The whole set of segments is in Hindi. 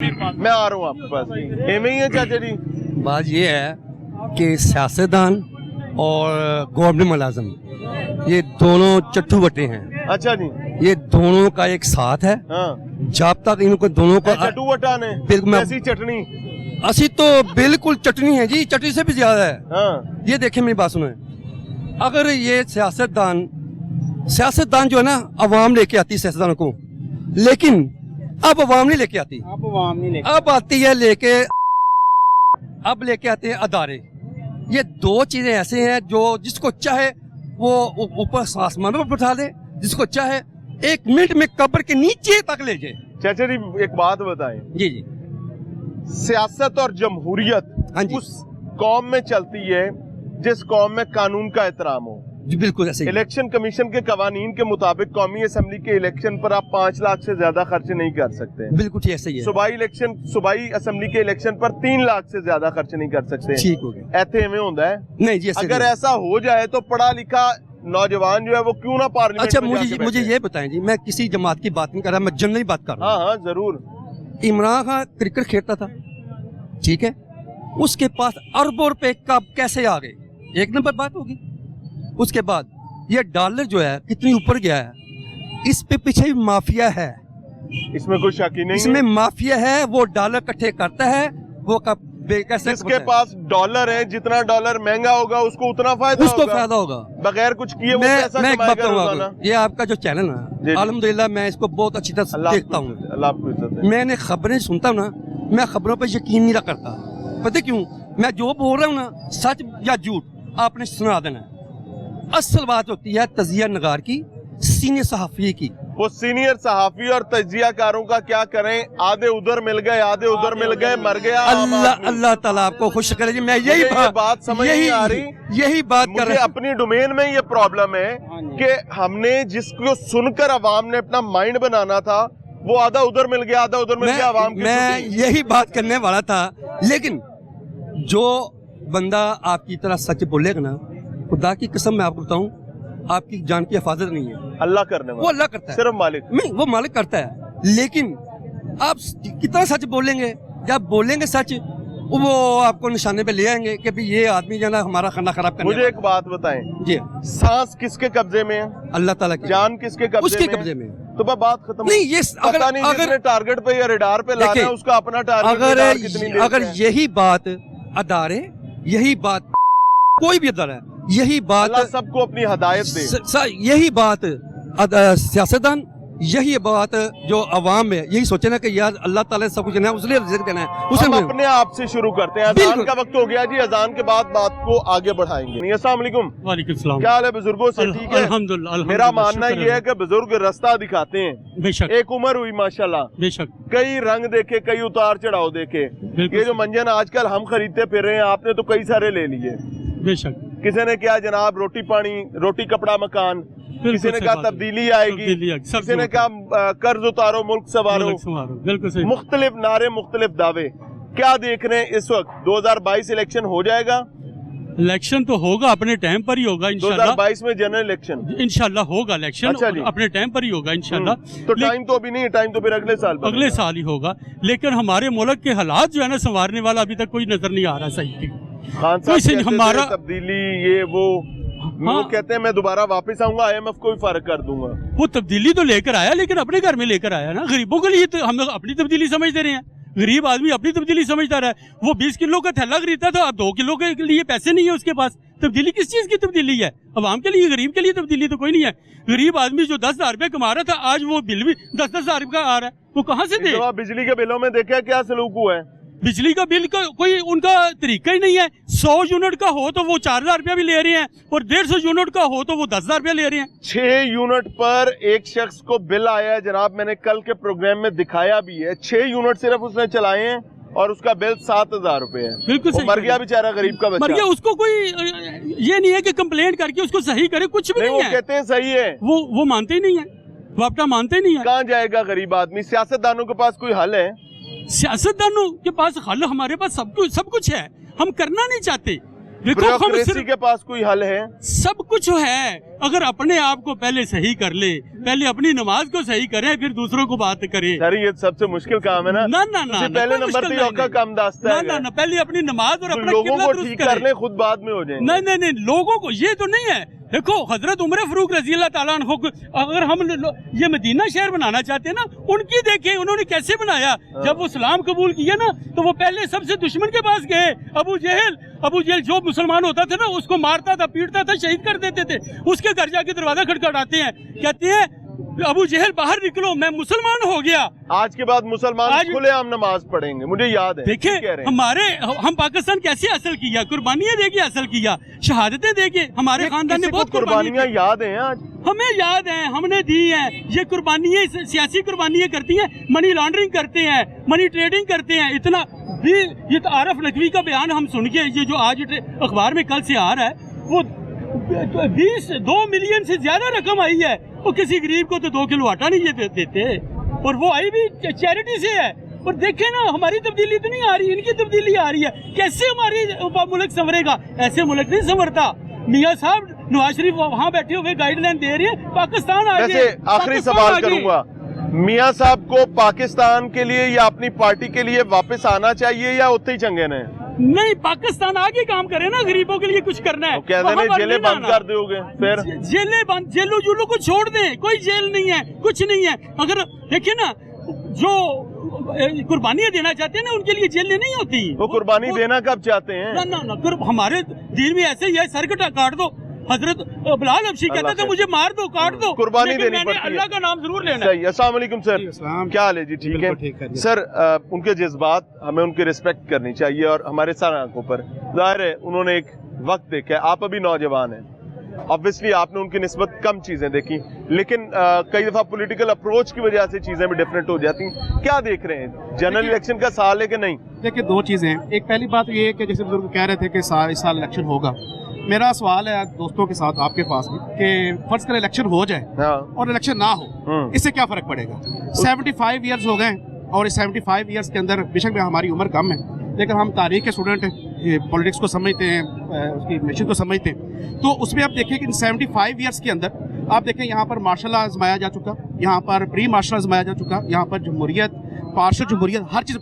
मैं आ रहा हूँ आपके पास। एवं ही है चाचा जी। बात ये है कि सियासतदान और गवर्नमेंट मुलाजम ये दोनों चट्टू बटे हैं। अच्छा जी। ये दोनों का एक साथ है। हाँ। जब तक इनको दोनों को चट्टू बटा ने बिल्कुल ऐसी चटनी असी तो बिल्कुल चटनी है जी, चटनी से भी ज्यादा है। हाँ। ये देखिए मेरी बात सुने, अगर ये सियासतदान जो है ना अवाम लेके आती है सियासतदान को, लेकिन अब अवाम नहीं लेके आती, अब आती है अब लेके आते हैं अदारे। ये दो चीजें ऐसे हैं जो जिसको चाहे वो ऊपर आसमान पर उठा दे, जिसको चाहे 1 मिनट में कब्र के नीचे तक ले जाए। चाचा जी एक बात बताएं। जी जी। सियासत और जमहूरियत हाँ जी। उस कौम में चलती है जिस कौम में कानून का एहतराम हो। जी बिल्कुल ऐसे ही। इलेक्शन कमीशन के कवानीन के मुताबिक कौमी असेंबली के इलेक्शन पर आप 5 लाख से ज्यादा खर्च नहीं कर सकते। बिल्कुल ठीक ऐसे ही है। सूबाई असेंबली के इलेक्शन पर 3 लाख से ज्यादा खर्च नहीं कर सकते। ठीक हो गया। ऐसे में होता है नहीं जी, अगर ऐसा हो जाए तो पढ़ा लिखा नौजवान जो है वो क्यों ना पार्लियामेंट अच्छा में जाके मुझे बैठे? ये बताएं जी, मैं किसी जमात की बात नहीं कर रहा, मैं जनरली बात कर रहा हूँ। हाँ जरूर। इमरान खान क्रिकेट खेलता था, ठीक है, उसके पास अरबों रुपए कब कैसे आ गए, एक नंबर बात होगी। उसके बाद ये डॉलर जो है कितनी ऊपर गया है, इस पे पीछे भी माफिया है, इसमें कोई शक ही नहीं इसमें है। माफिया है, वो डॉलर इकट्ठे करता है, वो कैसे जिसके पास डॉलर है, जितना डॉलर महंगा होगा उसको उतना फायदा उसको होगा। फायदा होगा बगैर कुछ किए वो मैं पैसा एक बात कमाएगा कहूँगा रोजाना। आपको, ये आपका जो चैनल है अल्हम्दुलिल्लाह मैं इसको बहुत अच्छी तरह देखता हूँ। अल्लाह आपको इज्जत दे। मैंने खबरें सुनता हूँ ना, मैं खबरों पर यकीन नहीं करता। पता क्यों? मैं जो बोल रहा हूँ ना, सच या झूठ आपने सुना देना है। असल बात होती है तजिया नगार की, सीनियर सहाफी की। वो सीनियर सहाफी और तजियाकारों का क्या करें, आधे उधर मिल गए, आधे उधर मिल गए, मर गया। अल्लाह ताला आपको खुश करे जी। मैं यही बात समझ नहीं आ रही, यही बात कर मुझे अपनी डोमेन में ये प्रॉब्लम है कि हमने जिसको सुनकर अवाम ने अपना माइंड बनाना था वो आधा उधर मिल गया, आधा उधर मिल गया। अवाम मैं यही बात करने वाला था, लेकिन जो बंदा आपकी तरह सच बोलेगा ना, खुदा की कसम मैं आपको बताऊं, आपकी जान की हिफाजत नहीं है, अल्लाह करने वाला। वो अल्लाह करता है, सिर्फ मालिक नहीं, वो मालिक करता है। लेकिन आप कितना सच बोलेंगे, जब बोलेंगे सच वो आपको निशाने पे ले आएंगे कि भाई ये आदमी जो ना हमारा खाना खराब करने मुझे एक बात बताएं, जी सांस किसके कब्जे में है? अल्लाह ताला की। जान किसके कब्जे उसके में? कब्जे में। तो बात खत्म। नहीं ये अगर टारगेट पे या रडार पे लाना है उसका अपना टारगेट। अगर यही बात अदारे, यही बात कोई भी अदारा है, यही बात सबको अपनी हदायत दे, यही बात सियासतदान, यही बात जो अवाम में यही सोचे ना कि यार अल्लाह ताला ने सब कुछ देना है, उसने रिज़्क़ देना है, उसे हम अपने आप से शुरू करते हैं। अज़ान का वक्त हो गया जी, अज़ान के बाद बात को आगे बढ़ाएंगे। अस्सलाम वालेकुम। वालेकुम सलाम। क्या हाल है बुजुर्गों से? ठीक है अल्हम्दुलिल्लाह। मेरा मानना ये है कि बुजुर्ग रास्ता दिखाते हैं। बेशक एक उम्र हुई माशाल्लाह, बेशक, कई रंग देखे, कई उतार चढ़ाव देखे। ये जो मंजन आजकल हम खरीदते फिर रहे हैं, आपने तो कई सारे ले लिए। बेशक, किसी ने क्या जनाब रोटी पानी, रोटी कपड़ा मकान, किसी ने कहा तब्दीली आएगी, किसी ने कहा कर्ज उतारो मुल्क सवारो, बिल्कुल सही। मुख्तलिफ नारे, मुख्तलिफ दावे। क्या देख रहे हैं इस वक्त? 2022 इलेक्शन हो जाएगा? इलेक्शन तो होगा, अपने टाइम पर ही होगा इंशाल्लाह। 2022 में जनरल इलेक्शन इंशाल्लाह होगा इलेक्शन। अच्छा जी। अपने टाइम पर ही होगा इंशाल्लाह। तो टाइम तो अभी नहीं है, टाइम तो फिर अगले साल ही होगा। लेकिन हमारे मुल्क के हालात जो है ना संवारने वाला अभी तक कोई नजर नहीं आ रहा सही। खान साहब हमारा तब्दीली ये वो कहते हैं मैं दोबारा वापस आऊंगा, IMF को भी फर्क कर दूंगा। वो तब्दीली तो लेकर आया, लेकिन अपने घर में लेकर आया ना। गरीबों के लिए तो हम लोग अपनी तब्दीली समझते रहे हैं, गरीब आदमी अपनी तब्दीली समझता रहा है। वो 20 किलो का थैला खरीदता था, अब 2 किलो के लिए पैसे नहीं है उसके पास। तब्दीली किस चीज की तब्दीली है? अवाम के लिए, गरीब के लिए तब्दीली तो कोई नहीं है। गरीब आदमी जो 10,000 रुपए कमा रहा था, आज वो बिल भी 10,000 रुपए का आ रहा है, वो कहाँ से दे? बिजली के बिलों में देखा क्या सलूक हुआ है? बिजली का बिल का कोई उनका तरीका ही नहीं है। 100 यूनिट का हो तो वो 4,000 रुपया भी ले रहे हैं, और 150 यूनिट का हो तो वो 10,000 रुपया ले रहे हैं। 6 यूनिट पर एक शख्स को बिल आया है जनाब, मैंने कल के प्रोग्राम में दिखाया भी है। 6 यूनिट सिर्फ उसने चलाए हैं और उसका बिल 7,000 रुपए है। बिल्कुल सही। मर गया बेचारा, गरीब का बच्चा मर गया। उसको कोई ये नहीं है कि कंप्लेंट करके उसको सही करे, कुछ भी नहीं वो है। कहते हैं सही है, वो मानते ही नहीं है, वो अपना मानते ही नहीं है। कहाँ जाएगा गरीब आदमी? सियासतदानों के पास कोई हल है? सियासतदानों के पास हल, हमारे पास सब कुछ है, हम करना नहीं चाहते। देखो ब्यूरोक्रेसी के पास कोई हल है? सब कुछ है, अगर अपने आप को पहले सही कर ले, पहले अपनी नमाज को सही करें, फिर दूसरों को बात करें। सर ये सबसे मुश्किल काम है ना। ना ना ना, पहले नंबर पे औका काम दास्ता है ना ना, पहले अपनी नमाज और अपना लोगों किबला को दुरुस्त ठीक करें। करने खुद बाद में हो जाएंगे। नहीं नहीं नहीं, लोगों को ये तो नहीं है। देखो हजरत उमर फारूक रजी अल्लाह ताला अन्हु को अगर हम ये मदीना शहर बनाना चाहते हैं ना, उनकी देखें उन्होंने कैसे बनाया। जब वो इस्लाम कबूल किया ना तो वो पहले सबसे दुश्मन के पास गए। अबू जहल जो मुसलमान होता था ना उसको मारता था, पीटता था, शहीद कर देते थे। उसके घर जाके दरवाजा खटखटाते हैं, कहते हैं अबू जहल बाहर निकलो, मैं मुसलमान हो गया। आज के बाद मुसलमान खुलेआम नमाज पढ़ेंगे, मुझे याद है। देखिए हम पाकिस्तान कैसे हासिल किया, कुर्बानियां देके हासिल किया, शहादतें देके। हमारे खानदान ने बहुत कुर्बानियां याद हैं आज हमें याद है, हमने दी है। ये कुर्बानियां सियासी कुर्बानियां करती हैं, मनी लॉन्ड्रिंग करते हैं, मनी ट्रेडिंग करते हैं। इतना भी ये आरफ नकवी का बयान हम सुन के, ये जो आज अखबार में कल से आ रहा है, वो 2 मिलियन से ज्यादा रकम आई है। वो किसी गरीब को तो 2 किलो आटा नहीं देते, और वो आई भी चैरिटी से है। और देखे ना हमारी तब्दीली तो नहीं आ रही, इनकी तब्दीली आ रही है। कैसे हमारी मुल्क संवरेगा? ऐसे मुल्क नहीं संवरता। मियाँ साहब नवाज शरीफ वहाँ बैठे हुए गाइडलाइन दे रही है, पाकिस्तान आ वैसे आखिरी सवाल करूंगा, मियाँ साहब को पाकिस्तान के लिए या अपनी पार्टी के लिए वापस आना चाहिए या उतने ही चंगे ने? नहीं, पाकिस्तान आगे काम करे ना, गरीबों के लिए कुछ करना है। जेलें बंद कर दोगे फिर? जेलें बंद, जेलों जुलों को छोड़ दें, कोई जेल नहीं है, कुछ नहीं है। अगर देखिए ना, जो कुर्बानियां देना चाहते हैं ना उनके लिए जेलें नहीं होती। वो कुर्बानी देना कब चाहते हैं? ना ना ना, हमारे दीन में ऐसे ही है, सर काट दो। हजरत बिलाल हबशी कहते थे मुझे मार दो, काट दो, कुर्बानी देनी पड़ती है। अल्लाह का नाम जरूर लेना। सही। अस्सलाम वालेकुम सर, क्या हाल है जी? ठीक है सर। उनके जज्बात हमें उनकी रिस्पेक्ट करनी चाहिए और हमारे सारे आंखों पर जाहिर है उन्होंने एक वक्त देखा है। आप अभी नौजवान हैं, ऑब्वियसली आपने उनकी निस्बत कम चीजें देखी, लेकिन कई दफा पॉलिटिकल अप्रोच की वजह से चीजें भी डिफरेंट हो जाती। क्या देख रहे हैं? जनरल इलेक्शन का साल है कि नहीं? देखिए 2 चीजें हैं। एक पहली बात ये है कि जैसे बुजुर्ग कह रहे थे कि इस साल इलेक्शन होगा। मेरा सवाल है दोस्तों के साथ आपके पास भी कि फर्ज कर इलेक्शन हो जाए और इलेक्शन ना हो, इससे क्या फर्क पड़ेगा? 75 ईयर्स हो गए और इस 75 ईयर्स के अंदर बेशक में हमारी उम्र कम है, लेकिन हम तारीख के स्टूडेंट हैं, पॉलिटिक्स को समझते हैं, उसकी मिशन को समझते हैं। तो उसमें आप देखिए कि इन 75 ईयर्स के अंदर आप देखें यहाँ पर मार्शल लॉ आजमाया जा चुका, यहाँ पर प्री मार्शल आजमाया जा चुका, यहाँ पर जमहूरियत, पार्षद जमहूरियत, हर चीज़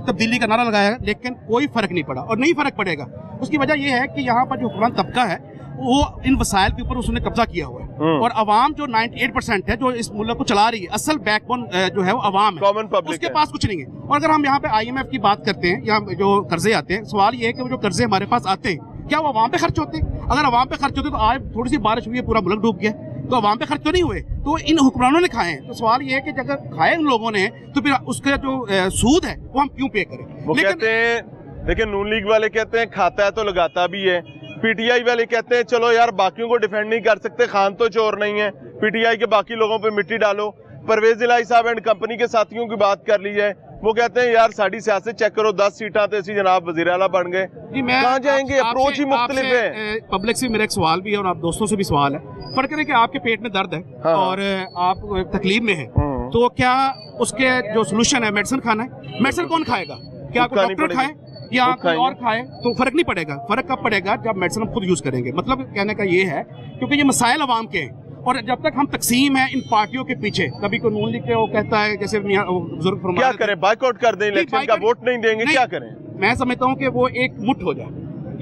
तब्दीली का नारा लगाया है, लेकिन कोई फर्क नहीं पड़ा और नहीं फर्क पड़ेगा। उसकी वजह यह है कि यहाँ पर जो हुक्मरान तबका है वो इन वसाइल के ऊपर उसने कब्जा किया हुआ है, और अवाम जो 98% है जो इस मुल्क को चला रही है, असल बैकबोन जो है वो अवाम है, कॉमन पब्लिक उसके पास कुछ नहीं है। और अगर हम यहाँ पे IMF की बात करते हैं, यहाँ जो कर्जे आते हैं, सवाल ये है कि वो जो कर्जे हमारे पास आते हैं क्या वो अवाम पे खर्च होते हैं? अगर अवाम पे खर्च होते तो आज थोड़ी सी बारिश हुई है पूरा मुल्क डूब गया, तो अवाम पे खर्च तो नहीं हुए, तो इन हुक्मरानों ने खाए हैं। तो सवाल ये है कि अगर खाए उन लोगों ने तो फिर उसका जो सूद है वो हम क्यों पे करें? वो कहते हैं, देखिए नून लीग वाले कहते हैं खाता है तो लगाता भी है, PTI वाले कहते हैं चलो यार बाकियों को डिफेंड नहीं कर सकते, खान तो चोर नहीं है, PTI के बाकी लोगों पे मिट्टी डालो। परवेज इलाही साहब एंड कंपनी के साथियों की बात कर ली जाए, वो कहते हैं यार साड़ी सियासत चेक करो, 10 सीटा तो ऐसी जनाब वजीर आला बन गए। कहाँ जाएंगे? अप्रोच ही मुख्तलिफ है। पब्लिक से मेरा एक सवाल भी है और आप दोस्तों से भी सवाल है। फर्क है कि आपके पेट में दर्द है और आप तकलीफ में है, तो क्या उसके जो सोल्यूशन है मेडिसिन खाना है? मेडिसिन कौन खाएगा? क्या डॉक्टर खाए या कोई और खाए? तो फर्क नहीं पड़ेगा। फर्क कब पड़ेगा? जब मेडिसिन हम खुद यूज करेंगे। मतलब कहने का ये है क्योंकि ये मसाइल अवाम के हैं, और जब तक हम तकसीम है इन पार्टियों के पीछे, कभी को नून लीग के वो कहता है जैसे बुजुर्ग फरमाते क्या करें? बाइकआउट कर दें इलेक्शन का, वोट नहीं देंगे, क्या करें? मैं समझता हूँ कि वो एक मुठ हो जाए,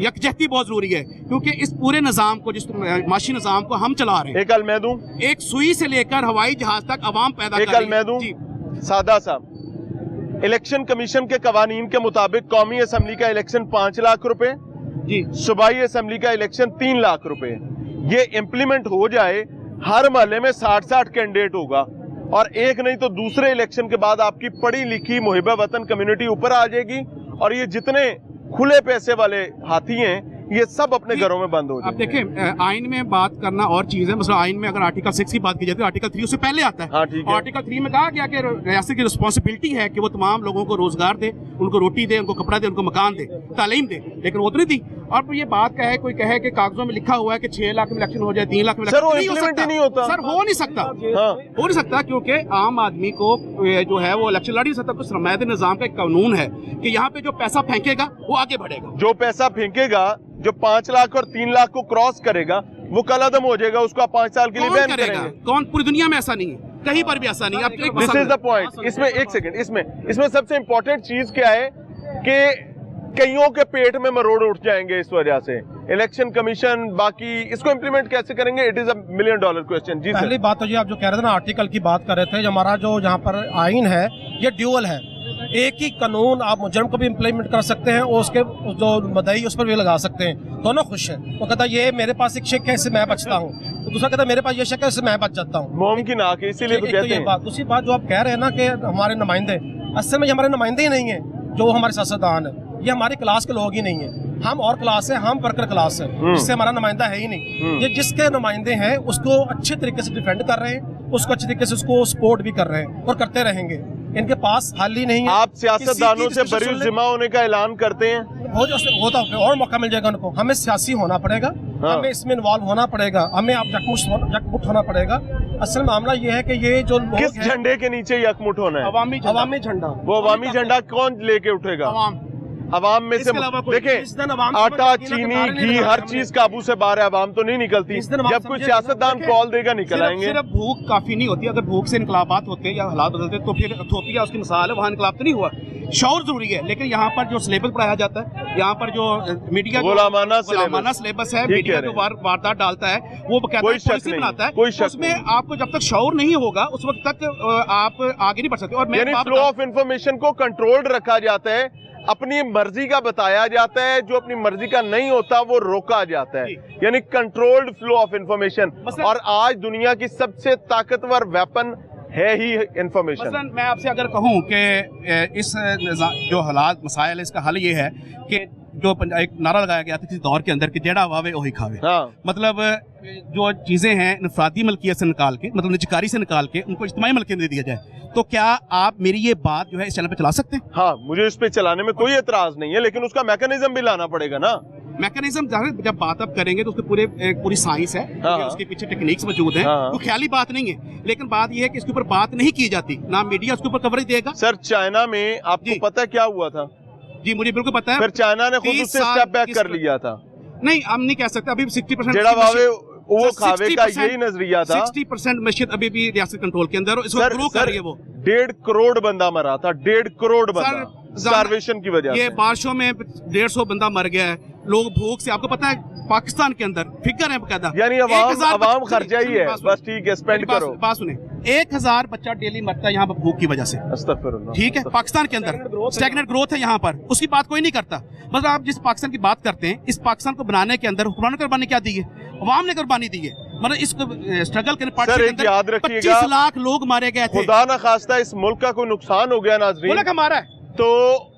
यकजहती बहुत जरूरी है, क्योंकि इस पूरे निजाम को, जिस माशी निजाम को हम चला रहे हैं, एक मैं दूं, एक सुई से लेकर हवाई जहाज तक अवाम पैदा कर रही है। मैं दूं सादा साहब, इलेक्शन कमीशन के कवानीन के मुताबिक कौमी असम्बली का इलेक्शन 5 लाख रुपए जी, सूबाई असम्बली का इलेक्शन 3 लाख रुपए। ये इम्प्लीमेंट हो जाए, हर महल्ले में 60-60 कैंडिडेट होगा, और एक नहीं तो दूसरे इलेक्शन के बाद आपकी पढ़ी लिखी मुहिबा वतन कम्युनिटी ऊपर आ जाएगी, और ये जितने खुले पैसे वाले हाथी हैं ये सब अपने घरों में बंद हो जाएंगे। अब देखें, आइन में बात करना और चीज है। मतलब आइन में अगर आर्टिकल 6 की बात की जाती है, आर्टिकल 3 उससे पहले आता है। हाँ, ठीक है। आर्टिकल 3 में कहा गया कि रियासत की रिस्पॉन्सिबिलिटी है कि वो तमाम लोगों को रोजगार दे, उनको रोटी दे, उनको कपड़ा दे, उनको मकान दे, तालीम दे, लेकिन वो तो नहीं दी। और ये बात कहे, कोई कहे कि कागजों में लिखा हुआ है कि 6 लाख में इलेक्शन हो जाए, 3 लाख में नहीं होता। सर हो नहीं सकता, हो नहीं सकता, क्योंकि आम आदमी को जो है वो इलेक्शन लड़ नहीं सकता। कुछ सरमायाती निजाम का एक कानून है कि यहाँ पे जो पैसा फेंकेगा वो आगे बढ़ेगा। जो पैसा फेंकेगा, जो 5 लाख और 3 लाख को क्रॉस करेगा वो कल अदम हो जाएगा, उसको आप 5 साल के लिए बैन करेंगे। कौन? पूरी दुनिया में ऐसा नहीं है, कहीं पर भी ऐसा नहीं है। This is the point. इसमें एक सेकंड, इसमें सबसे इंपॉर्टेंट चीज क्या है कि कईयों के पेट में मरोड़ उठ जाएंगे इस वजह से। इलेक्शन कमीशन बाकी इसको इंप्लीमेंट कैसे करेंगे? It is $1 million question. जी पहली बात तो ये आप जो कह रहे थे ना, आर्टिकल की बात कर रहे थे, हमारा जो यहाँ पर आइन है ये ड्यूअल है। एक ही कानून आप मुजरम को भी इम्प्लीमेंट कर सकते हैं और उसके जो मदई उस पर भी लगा सकते हैं, दोनों खुश हैं। वो कहता है ये मेरे पास एक शक है, इससे मैं बचता हूँ, तो दूसरा कहता है मेरे पास ये शक है, इससे मैं बच जाता हूँ। मुमकिन आके इसीलिए तो कहते हैं। दूसरी बात जो आप कह रहे हैं ना कि हमारे नुमाइंदे, असल में ये हमारे नुमाइंदे ही नहीं है जो हमारे सियासतदान है, ये हमारी क्लास के लोग ही नहीं है। हम और क्लास है, हम वर्कर क्लास है, जिससे हमारा नुमाइंदा है ही नहीं। ये जिसके नुमाइंदे हैं उसको अच्छे तरीके से डिफेंड कर रहे हैं, उसको अच्छे तरीके से उसको सपोर्ट भी कर रहे हैं और करते रहेंगे। इनके पास हल ही नहीं है। आप सियासतदानों से बरी जिम्मा होने का ऐलान करते हैं, होता और मौका मिल जाएगा उनको। हमें सियासी होना पड़ेगा, हमें इसमें इन्वॉल्व होना पड़ेगा, हमें अब यकमुठ होना पड़ेगा। असल मामला ये है कि ये जो लोग किस झंडे के नीचे यकमुठ होना है? अवामी झंडा। वो अवामी झंडा कौन लेके उठेगा? अवाम में से देखें, आटा, चीनी, घी, हर चीज काबू से बाहर है, अवाम तो नहीं निकलती। जब कोई सियासतदान कॉल देगा निकल आएंगे। सिर्फ भूख काफी नहीं होती, अगर भूख से इनकलाबात होते या हालात बदलते तो फिर इथोपिया उसकी मिसाल है, वहाँ इनकलाब तो नहीं हुआ। शौर जरूरी है, लेकिन यहाँ पर जो सिलेबस पढ़ाया जाता है, यहाँ पर जो मीडिया गुलामाना सिलेबस है, मीडिया जो वारदात डालता है, वो पॉलिसी बनाता है, उसमें आपको जब तक शौर नहीं होगा उस वक्त तक आप आगे नहीं बढ़ सकते। और फ्लो ऑफ इंफॉर्मेशन को कंट्रोल्ड रखा जाता है, अपनी मर्जी का बताया जाता है, जो अपनी मर्जी का नहीं होता वो रोका जाता है, यानी कंट्रोल्ड फ्लो ऑफ इंफॉर्मेशन। और आज दुनिया की सबसे ताकतवर वेपन है ही इंफॉर्मेशन। मसलन मैं आपसे अगर कहूं कि इस जो हालात मसाइल, इसका हल ये है कि जो एक नारा लगाया गया था किसी दौर के अंदर कि जेड़ा वावे वही खावे। मतलब जो चीजें हैं इनफरादी मलकियत से निकाल के, मतलब निजकारी से निकाल के उनको इज्तिमाई मलकियत दे दिया जाए। तो क्या आप मेरी ये बात जो है इस चैनल पे चला सकते हैं? हाँ, मुझे इस पे चलाने में कोई एतराज नहीं है, लेकिन उसका मैकेनिज्म भी लाना पड़ेगा ना। मैकेनिज्म जब बात आप करेंगे तो उसके पूरी साइंस है, उसके पीछे टेक्निक्स मौजूद हैं, वो ख्याली बात नहीं है। लेकिन बात यह है कि इसके ऊपर बात नहीं की जाती, ना मीडिया उसके ऊपर कवरेज देगा। सर, चाइना में आपको पता है क्या हुआ था? जी मुझे बिल्कुल पता है। फिर चाइना ने खुद उससे स्टेप बैक कर लिया था। नहीं, हम नहीं कह सकते, अभी 60% जेड़ा वावे वो खावे का यही नजरिया था। 60% मस्जिद अभी भी रियासत कंट्रोल के अंदर, इसको ग्रो कर रही है। वो 1.5 करोड़ बंदा मरा था, 1.5 करोड़ बंदा स्टारवेशन की वजह से। ये बारिशों में 150 बंदा मर गया है, लोग भूख से। आपको पता है पाकिस्तान के अंदर फिगर है बकायदा, यानी अवाम खर्चा ही है, बस ठीक है, स्पेंड करो। बात सुने, 1000 बच्चा डेली मरता है यहाँ पर भूख की वजह से। अस्तगफिरुल्लाह। ठीक है, पाकिस्तान के अंदर स्टैग्नेंट ग्रोथ है यहाँ पर, उसकी बात कोई नहीं करता। मतलब आप जिस पाकिस्तान की बात करते हैं, इस पाकिस्तान को बनाने के अंदर हुक्मरान ने कुर्बानी क्या दी है? अवाम ने कुर्बानी दी है। मतलब इसको स्ट्रगल करने पार्टी याद रखिएगा, 25 लाख लोग मारे गए थे। खुदा न खास्ता इस मुल्क का कोई नुकसान हो गया नाज़रीन, मुल्क हमारा है तो